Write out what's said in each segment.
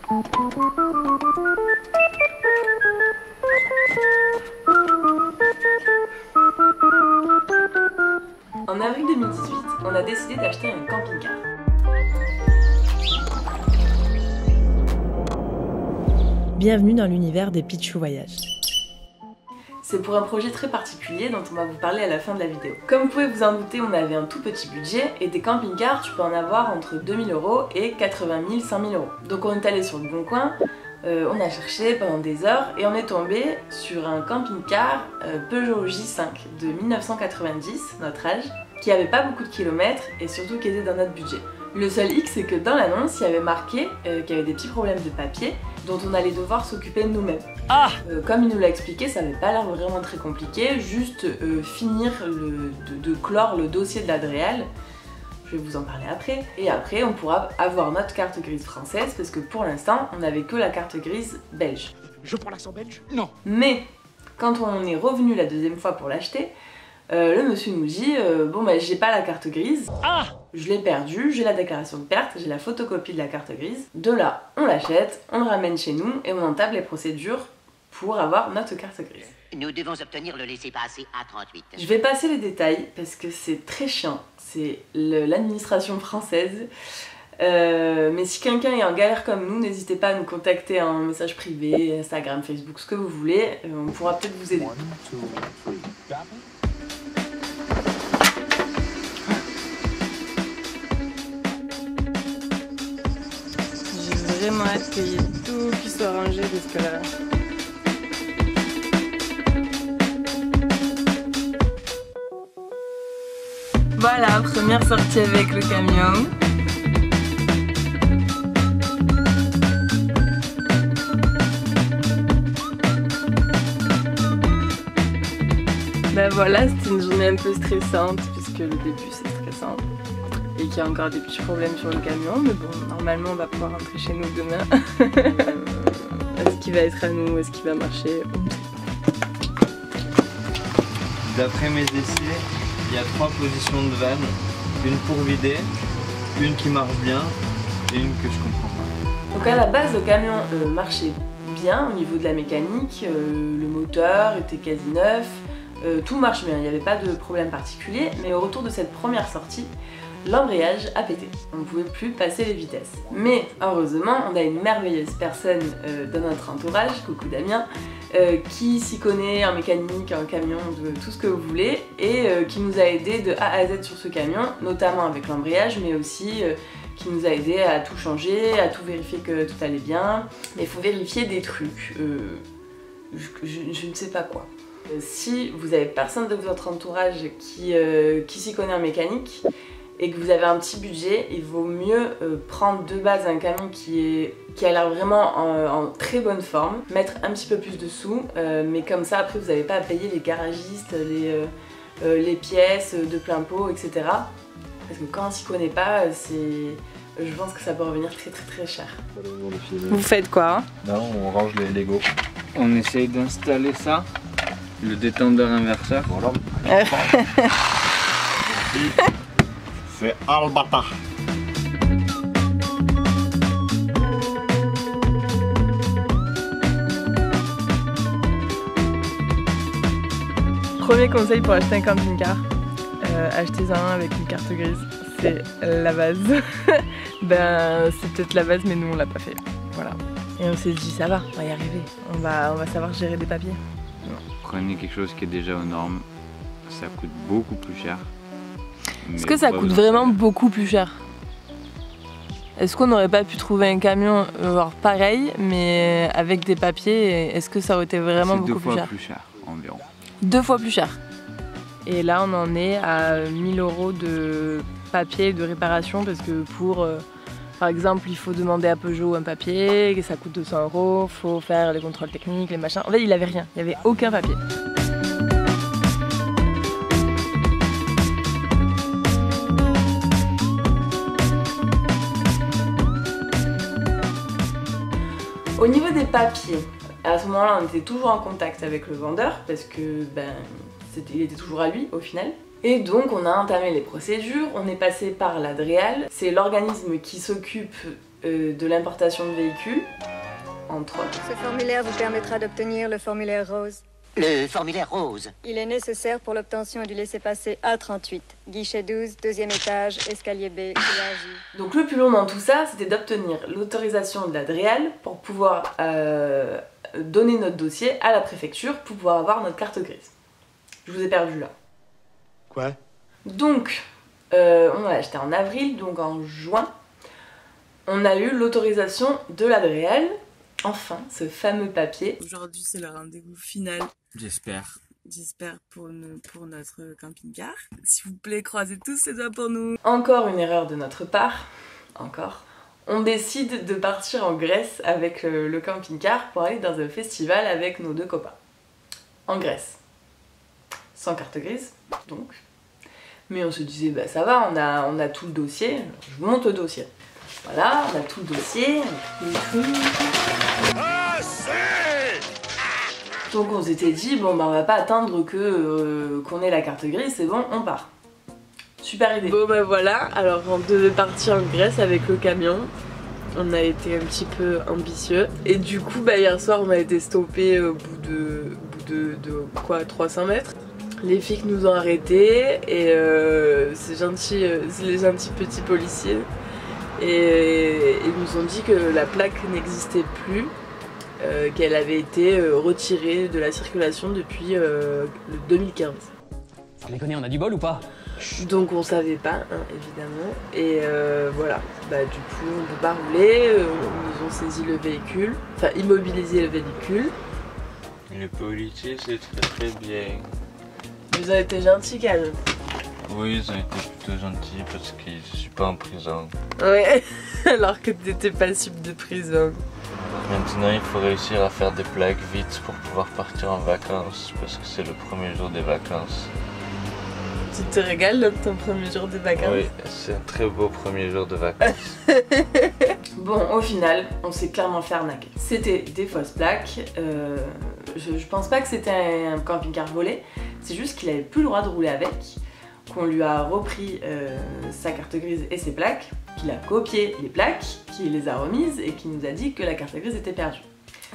En avril 2018, on a décidé d'acheter un camping-car. Bienvenue dans l'univers des Pichou Voyages. C'est pour un projet très particulier dont on va vous parler à la fin de la vidéo. Comme vous pouvez vous en douter, on avait un tout petit budget et des camping-cars, tu peux en avoir entre 2000 € et 80 000, 100 000 €. Donc on est allé sur le Bon Coin, on a cherché pendant des heures et on est tombé sur un camping-car Peugeot J5 de 1990, notre âge, qui avait pas beaucoup de kilomètres et surtout qui était dans notre budget. Le seul hic, c'est que dans l'annonce, il y avait marqué qu'il y avait des petits problèmes de papier dont on allait devoir s'occuper de nous-mêmes. Comme il nous l'a expliqué, ça n'avait pas l'air vraiment très compliqué, juste finir de clore le dossier de l'Adréal. Je vais vous en parler après. Et après, on pourra avoir notre carte grise française parce que pour l'instant, on n'avait que la carte grise belge. Je prends l'accent belge? Non. Mais quand on est revenu la deuxième fois pour l'acheter, le monsieur nous dit bon bah j'ai pas la carte grise, je l'ai perdue, j'ai la déclaration de perte, j'ai la photocopie de la carte grise. De là, on l'achète, on le ramène chez nous et on entame les procédures pour avoir notre carte grise. Nous devons obtenir le laissez-passer A38. Je vais passer les détails parce que c'est très chiant, c'est l'administration française. Mais si quelqu'un est en galère comme nous, n'hésitez pas à nous contacter en message privé, Instagram, Facebook, ce que vous voulez, on pourra peut-être vous aider. J'ai vraiment hâte qu'il y ait tout qui soit rangé parce que là... Voilà, première sortie avec le camion. Ben voilà, c'était une journée un peu stressante puisque le début c'est stressant et qu'il y a encore des petits problèmes sur le camion, mais bon, normalement on va pouvoir rentrer chez nous demain. Est-ce qu'il va être à nous, est-ce qu'il va marcher? D'après mes essais, il y a 3 positions de vanne, une pour vider, une qui marche bien et une que je comprends pas. Donc à la base le camion marchait bien au niveau de la mécanique, le moteur était quasi neuf, tout marche bien, il n'y avait pas de problème particulier, mais au retour de cette première sortie, l'embrayage a pété. On ne pouvait plus passer les vitesses. Mais heureusement, on a une merveilleuse personne dans notre entourage, coucou Damien, qui s'y connaît en mécanique, en camion, de tout ce que vous voulez, et qui nous a aidé de A à Z sur ce camion, notamment avec l'embrayage, mais aussi qui nous a aidé à tout changer, à tout vérifier que tout allait bien. Mais il faut vérifier des trucs, je ne sais pas quoi. Si vous avez personne de votre entourage qui s'y connaît en mécanique et que vous avez un petit budget, il vaut mieux prendre de base un camion qui a l'air vraiment en très bonne forme, mettre un petit peu plus de sous, mais comme ça après vous n'avez pas à payer les garagistes, les pièces de plein pot, etc. Parce que quand on s'y connaît pas, je pense que ça peut revenir très cher. Vous faites quoi? Là on range les Lego. On essaye d'installer ça. Le détendeur inverseur. Voilà. C'est Albata. Premier conseil pour acheter un camping-car, achetez-en un avec une carte grise, c'est la base. Ben c'est peut-être la base mais nous on l'a pas fait, voilà. Et on s'est dit ça va, on va y arriver, on va savoir gérer des papiers. Prenez quelque chose qui est déjà aux normes, ça coûte beaucoup plus cher. Est-ce que ça coûte vraiment beaucoup plus cher? Est-ce qu'on n'aurait pas pu trouver un camion genre pareil mais avec des papiers? Est-ce que ça aurait été vraiment beaucoup plus cher? 2 fois plus cher environ. 2 fois plus cher. Et là on en est à 1000 € de papier et de réparation parce que pour... par exemple, il faut demander à Peugeot un papier, ça coûte 200 €, faut faire les contrôles techniques, les machins. En fait, il avait rien, il n'y avait aucun papier. Au niveau des papiers, à ce moment-là, on était toujours en contact avec le vendeur parce que il était toujours à lui au final. Et donc on a entamé les procédures, on est passé par l'Adréal, c'est l'organisme qui s'occupe de l'importation de véhicules, entre autres. Ce formulaire vous permettra d'obtenir le formulaire rose. Le formulaire rose. Il est nécessaire pour l'obtention du laissez-passer A38. Guichet 12, deuxième étage, escalier B, couloir J. Donc le plus long dans tout ça, c'était d'obtenir l'autorisation de la DREAL pour pouvoir donner notre dossier à la préfecture pour pouvoir avoir notre carte grise. Je vous ai perdu là. Quoi? Donc, on l'a acheté en avril, donc en juin, on a eu l'autorisation de la DREAL. Enfin, ce fameux papier. Aujourd'hui, c'est le rendez-vous final. J'espère. J'espère pour notre camping-car. S'il vous plaît, croisez tous ces doigts pour nous. Encore une erreur de notre part. Encore. On décide de partir en Grèce avec le camping-car pour aller dans un festival avec nos 2 copains. En Grèce. Sans carte grise, donc. Mais on se disait, bah ça va, on a tout le dossier. Je vous montre le dossier. Voilà, on a tout le dossier, on a tous les trucs. Donc on s'était dit, bon bah on va pas attendre qu'on ait la carte grise, c'est bon, on part. Super idée. Bon bah voilà, alors on devait partir en Grèce avec le camion. On a été un petit peu ambitieux. Et du coup, bah hier soir on a été stoppé au bout de quoi, 300 mètres. Les flics nous ont arrêtés et c'est les gentils petits policiers. Et ils nous ont dit que la plaque n'existait plus, qu'elle avait été retirée de la circulation depuis le 2015. Sans déconner, on a du bol ou pas? Donc on savait pas, hein, évidemment. Et voilà, bah du coup on peut pas rouler, ils nous ont saisi le véhicule, enfin immobilisé le véhicule. Les policiers c'est très bien. Ils ont été gentils quand même. Oui, ils ont été plutôt gentils parce que je suis pas en prison. Ouais, alors que t'étais passible de prison. Maintenant, il faut réussir à faire des plaques vite pour pouvoir partir en vacances parce que c'est le premier jour des vacances. Tu te régales dans ton premier jour de vacances? Oui, c'est un très beau premier jour de vacances. Bon, au final, on s'est clairement fait arnaquer. C'était des fausses plaques. Je pense pas que c'était un camping-car volé. C'est juste qu'il avait plus le droit de rouler avec. Qu'on lui a repris sa carte grise et ses plaques, qu'il a copié les plaques, qu'il les a remises et qu'il nous a dit que la carte grise était perdue.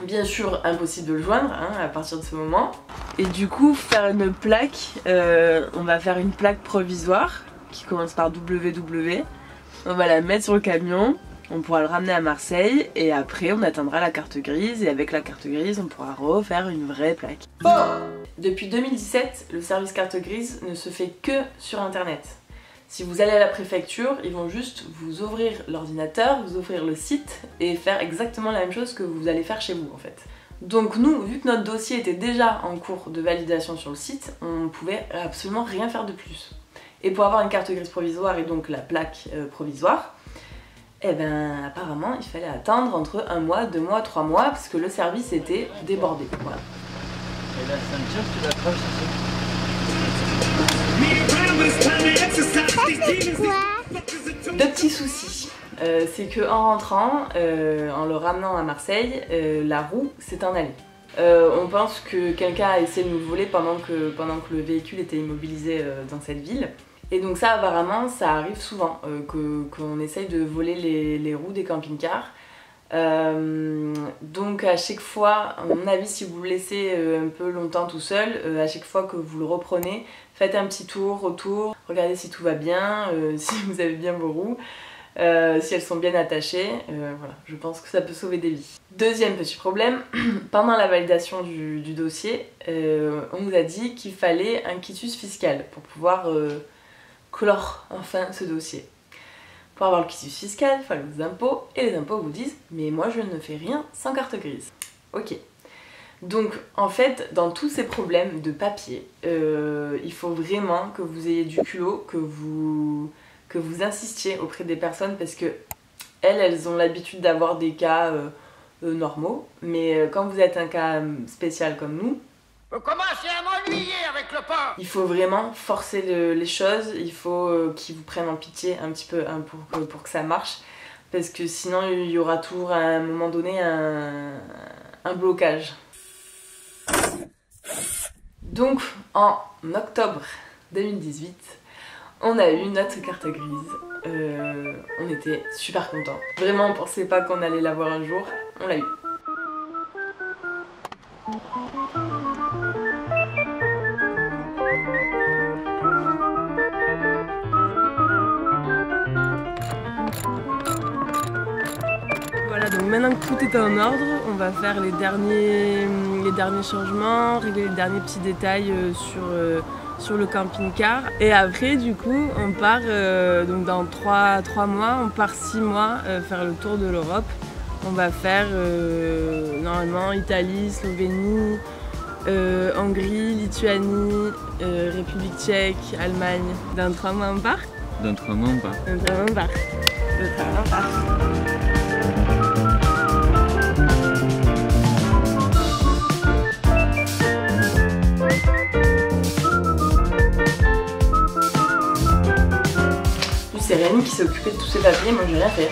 Bien sûr, impossible de le joindre hein, à partir de ce moment. Et du coup, faire une plaque, on va faire une plaque provisoire qui commence par WW. On va la mettre sur le camion, on pourra le ramener à Marseille et après on atteindra la carte grise et avec la carte grise on pourra refaire une vraie plaque. Bon, depuis 2017, le service carte grise ne se fait que sur internet. Si vous allez à la préfecture, ils vont juste vous ouvrir l'ordinateur, vous ouvrir le site et faire exactement la même chose que vous allez faire chez vous en fait. Donc nous, vu que notre dossier était déjà en cours de validation sur le site, on pouvait absolument rien faire de plus. Et pour avoir une carte grise provisoire et donc la plaque provisoire, eh ben apparemment il fallait attendre entre 1 mois, 2 mois, 3 mois parce que le service était débordé. Voilà. Et la ceinture, tu l'accroches ici. Deux petits soucis. C'est que en rentrant, en le ramenant à Marseille, la roue s'est en allée. On pense que quelqu'un a essayé de nous le voler pendant que le véhicule était immobilisé dans cette ville. Et donc ça apparemment ça arrive souvent qu'on essaye de voler les roues des camping-cars. Donc à chaque fois, à mon avis si vous le laissez un peu longtemps tout seul, à chaque fois que vous le reprenez, faites un petit tour autour, regardez si tout va bien, si vous avez bien vos roues. Si elles sont bien attachées, voilà, je pense que ça peut sauver des vies. Deuxième petit problème, pendant la validation du dossier, on nous a dit qu'il fallait un quitus fiscal pour pouvoir clore enfin ce dossier. Pour avoir le quitus fiscal, il faut aller aux impôts et les impôts vous disent « mais moi je ne fais rien sans carte grise ». Ok. Donc en fait, dans tous ces problèmes de papier, il faut vraiment que vous ayez du culot, que vous insistiez auprès des personnes parce que elles ont l'habitude d'avoir des cas normaux, mais quand vous êtes un cas spécial comme nous, Vous commencez à m'ennuyer avec le porc. il faut vraiment forcer les choses, il faut qu'ils vous prennent en pitié un petit peu hein, pour que ça marche, parce que sinon il y aura toujours à un moment donné un blocage. Donc en octobre 2018, On a eu notre carte grise. On était super contents. Vraiment, on pensait pas qu'on allait l'avoir un jour. On l'a eu. Voilà, donc maintenant que tout est en ordre, on va faire les derniers changements, régler les derniers petits détails sur le camping-car. Et après, du coup, on part, donc dans 3 mois, on part 6 mois faire le tour de l'Europe. On va faire normalement Italie, Slovénie, Hongrie, Lituanie, République tchèque, Allemagne. Dans 3 mois, on part. Dans 3 mois, on part. Dans 3 mois, on part. Dans 3 mois, on part. C'est Rémi qui s'est occupé de tous ces papiers, moi j'ai rien fait.